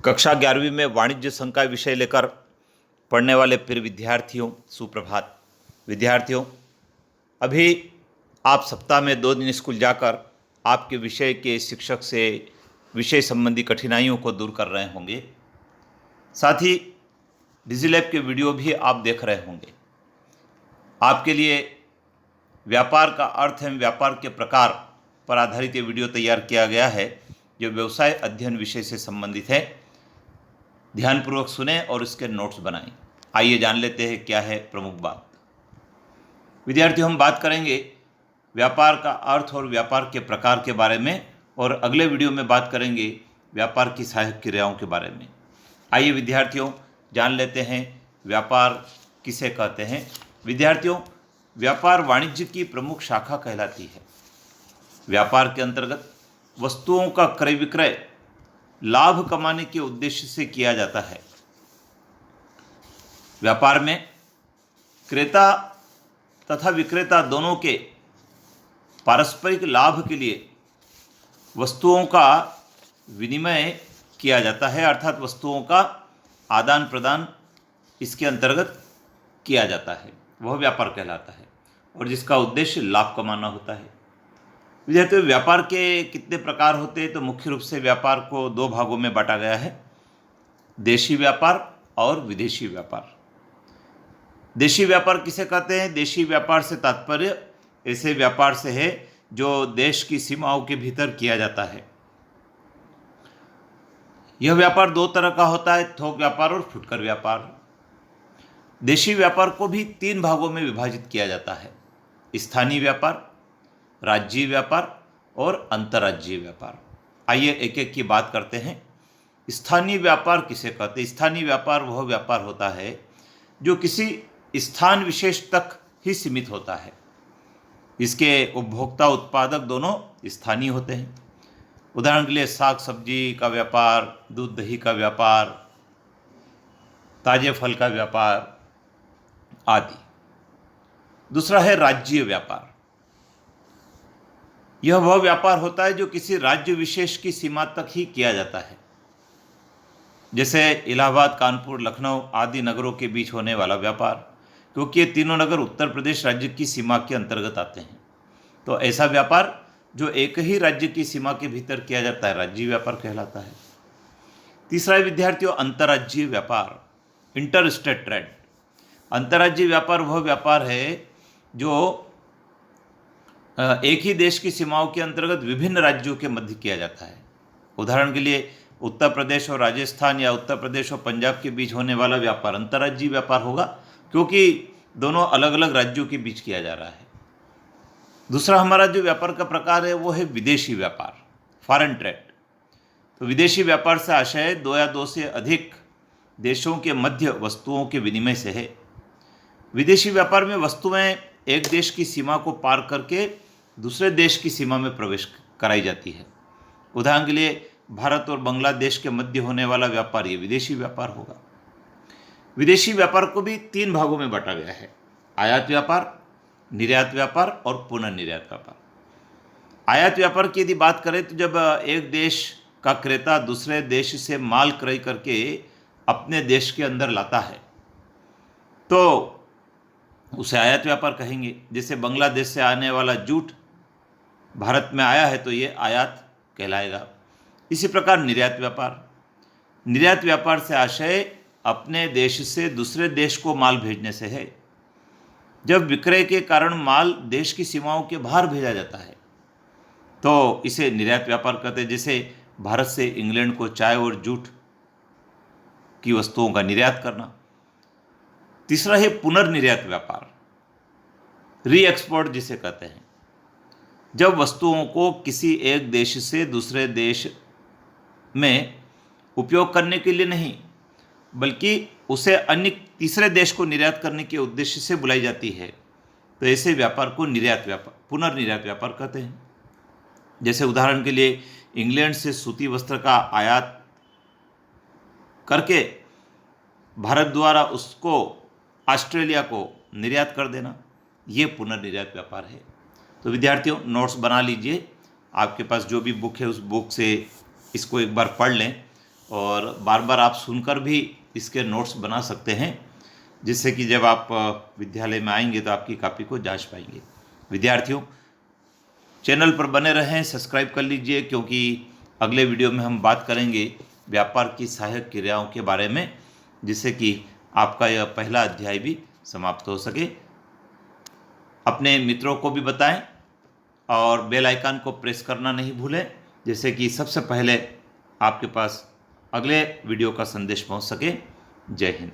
कक्षा 11वीं में वाणिज्य संघ का विषय लेकर पढ़ने वाले प्रिय विद्यार्थियों, सुप्रभात। विद्यार्थियों, अभी आप सप्ताह में 2 दिन स्कूल जाकर आपके विषय के शिक्षक से विषय संबंधी कठिनाइयों को दूर कर रहे होंगे। साथ ही डिजिलैब के वीडियो भी आप देख रहे होंगे। आपके लिए व्यापार का अर्थ एवं व्यापार के प्रकार पर आधारित ये वीडियो तैयार किया गया है, जो व्यवसाय अध्ययन विषय से संबंधित है। ध्यानपूर्वक सुने और इसके नोट्स बनाएं। आइए जान लेते हैं क्या है प्रमुख बात। विद्यार्थियों, हम बात करेंगे व्यापार का अर्थ और व्यापार के प्रकार के बारे में, और अगले वीडियो में बात करेंगे व्यापार की सहायक क्रियाओं के बारे में। आइए विद्यार्थियों, जान लेते हैं व्यापार किसे कहते हैं। विद्यार्थियों, व्यापार वाणिज्य की प्रमुख शाखा कहलाती है। व्यापार के अंतर्गत वस्तुओं का क्रय विक्रय लाभ कमाने के उद्देश्य से किया जाता है। व्यापार में क्रेता तथा विक्रेता दोनों के पारस्परिक लाभ के लिए वस्तुओं का विनिमय किया जाता है, अर्थात वस्तुओं का आदान प्रदान इसके अंतर्गत किया जाता है। वह व्यापार कहलाता है और जिसका उद्देश्य लाभ कमाना होता है। विद्यार्थियों, व्यापार के कितने प्रकार होते हैं? तो मुख्य रूप से व्यापार को 2 भागों में बांटा गया है, देशी व्यापार और विदेशी व्यापार। देशी व्यापार किसे कहते हैं? देशी व्यापार से तात्पर्य ऐसे व्यापार से है जो देश की सीमाओं के भीतर किया जाता है। यह व्यापार 2 तरह का होता है, थोक व्यापार और फुटकर व्यापार। देशी व्यापार को भी 3 भागों में विभाजित किया जाता है, स्थानीय व्यापार, राज्यीय व्यापार और अंतर्राज्यीय व्यापार। आइए एक एक की बात करते हैं। स्थानीय व्यापार किसे कहते हैं? स्थानीय व्यापार वह व्यापार होता है जो किसी स्थान विशेष तक ही सीमित होता है। इसके उपभोक्ता उत्पादक दोनों स्थानीय होते हैं। उदाहरण के लिए साग सब्जी का व्यापार, दूध दही का व्यापार, ताजे फल का व्यापार आदि। दूसरा है राज्यीय व्यापार। यह वह व्यापार होता है जो किसी राज्य विशेष की सीमा तक ही किया जाता है, जैसे इलाहाबाद, कानपुर, लखनऊ आदि नगरों के बीच होने वाला व्यापार, क्योंकि ये तीनों नगर उत्तर प्रदेश राज्य की सीमा के अंतर्गत आते हैं। तो ऐसा व्यापार जो एक ही राज्य की सीमा के भीतर किया जाता है, राज्यीय व्यापार कहलाता है। तीसरा है विद्यार्थियों, अंतर्राज्यीय व्यापार, इंटर स्टेट ट्रेड। अंतर्राज्यीय व्यापार वह व्यापार है जो एक ही देश की सीमाओं के अंतर्गत विभिन्न राज्यों के मध्य किया जाता है। उदाहरण के लिए उत्तर प्रदेश और राजस्थान या उत्तर प्रदेश और पंजाब के बीच होने वाला व्यापार अंतर्राज्यीय व्यापार होगा, क्योंकि दोनों अलग अलग राज्यों के बीच किया जा रहा है। दूसरा हमारा जो व्यापार का प्रकार है वो है विदेशी व्यापार, फॉरेन ट्रेड। तो विदेशी व्यापार से आशय 2 या 2 से अधिक देशों के मध्य वस्तुओं के विनिमय से है। विदेशी व्यापार में वस्तुएं एक देश की सीमा को पार करके दूसरे देश की सीमा में प्रवेश कराई जाती है। उदाहरण के लिए भारत और बांग्लादेश के मध्य होने वाला व्यापार ये विदेशी व्यापार होगा। विदेशी व्यापार को भी 3 भागों में बांटा गया है, आयात व्यापार, निर्यात व्यापार और पुनर्निर्यात व्यापार। आयात व्यापार की यदि बात करें तो जब एक देश का क्रेता दूसरे देश से माल क्रय करके अपने देश के अंदर लाता है तो उसे आयात व्यापार कहेंगे। जैसे बांग्लादेश से आने वाला जूट भारत में आया है तो ये आयात कहलाएगा। इसी प्रकार निर्यात व्यापार, निर्यात व्यापार से आशय अपने देश से दूसरे देश को माल भेजने से है। जब विक्रय के कारण माल देश की सीमाओं के बाहर भेजा जाता है तो इसे निर्यात व्यापार कहते हैं। जैसे भारत से इंग्लैंड को चाय और जूट की वस्तुओं का निर्यात करना। तीसरा है पुनर्निर्यात व्यापार, री एक्सपोर्ट जिसे कहते हैं। जब वस्तुओं को किसी एक देश से दूसरे देश में उपयोग करने के लिए नहीं, बल्कि उसे अन्य तीसरे देश को निर्यात करने के उद्देश्य से बुलाई जाती है, तो ऐसे व्यापार को निर्यात व्यापार, पुनर्निर्यात व्यापार कहते हैं। जैसे उदाहरण के लिए इंग्लैंड से सूती वस्त्र का आयात करके भारत द्वारा उसको ऑस्ट्रेलिया को निर्यात कर देना, ये पुनर्निर्यात व्यापार है। तो विद्यार्थियों, नोट्स बना लीजिए। आपके पास जो भी बुक है उस बुक से इसको एक बार पढ़ लें और बार बार आप सुनकर भी इसके नोट्स बना सकते हैं, जिससे कि जब आप विद्यालय में आएंगे तो आपकी कॉपी को जांच पाएंगे। विद्यार्थियों, चैनल पर बने रहें, सब्सक्राइब कर लीजिए, क्योंकि अगले वीडियो में हम बात करेंगे व्यापार की सहायक क्रियाओं के बारे में, जिससे कि आपका यह पहला अध्याय भी समाप्त हो सके। अपने मित्रों को भी बताएं और बेल आइकन को प्रेस करना नहीं भूलें, जिससे कि सबसे पहले आपके पास अगले वीडियो का संदेश पहुंच सके। जय हिंद।